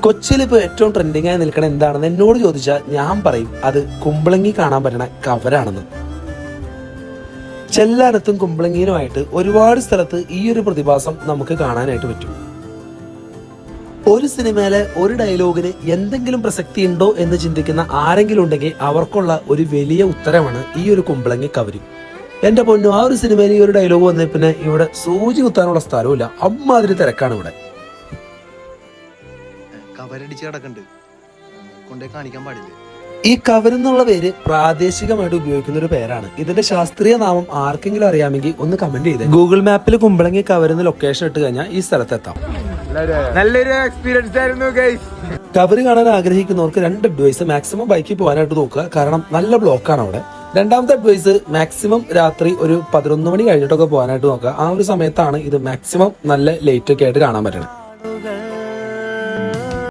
കൊച്ചിയിൽ ഇപ്പോൾ ഏറ്റവും ട്രെൻഡിങ് ആയി നിൽക്കണ എന്താണെന്ന് എന്നോട് ചോദിച്ചാൽ ഞാൻ പറയും അത് കുമ്പളങ്ങി കാണാൻ പറ്റണ കവരാണെന്ന്. ചെല്ലാനത്തും കുമ്പളങ്ങിയിലുമായിട്ട് ഒരുപാട് സ്ഥലത്ത് ഈ ഒരു പ്രതിഭാസം നമുക്ക് കാണാനായിട്ട് പറ്റും. ഒരു സിനിമയിലെ ഒരു ഡയലോഗിന് എന്തെങ്കിലും പ്രസക്തി ഉണ്ടോ എന്ന് ചിന്തിക്കുന്ന ആരെങ്കിലും ഉണ്ടെങ്കിൽ അവർക്കുള്ള ഒരു വലിയ ഉത്തരമാണ് ഈ ഒരു കുമ്പളങ്ങി കവര്. എന്റെ പൊന്നു, ആ ഒരു സിനിമയിൽ ഈ ഒരു ഡയലോഗ് വന്നേ പിന്നെ ഇവിടെ സൂചി കുത്താനുള്ള സ്ഥലമില്ല, അമ്മാതിരി തിരക്കാണ് ഇവിടെ. ഈ കവരെന്നുള്ള പേര് പ്രാദേശികമായിട്ട് ഉപയോഗിക്കുന്ന ഒരു പേരാണ്. ഇതിന്റെ ശാസ്ത്രീയ നാമം ആർക്കെങ്കിലും അറിയാമെങ്കിൽ ഒന്ന് കമന്റ് ചെയ്തേ. ഗൂഗിൾ മാപ്പിൽ കുമ്പളങ്ങി കവരെന്ന് ലൊക്കേഷൻ ഇട്ട് കഴിഞ്ഞാൽ ഈ സ്ഥലത്തെത്താം. നല്ലൊരു എക്സ്പീരിയൻസ് ആയിരുന്നു ഗൈസ്. കവര് കാണാൻ ആഗ്രഹിക്കുന്നവർക്ക് 2 അഡ്വൈസ്: മാക്സിമം ബൈക്കിൽ പോകാനായിട്ട് നോക്കുക, കാരണം നല്ല ബ്ലോക്കാണ് അവിടെ. രണ്ടാമത്തെ അഡ്വൈസ്, മാക്സിമം രാത്രി ഒരു 11 മണി കഴിഞ്ഞിട്ടൊക്കെ പോകാനായിട്ട് നോക്കുക. ആ ഒരു സമയത്താണ് ഇത് മാക്സിമം നല്ല ലേറ്റ് ഒക്കെ ആയിട്ട് കാണാൻ പറ്റണം.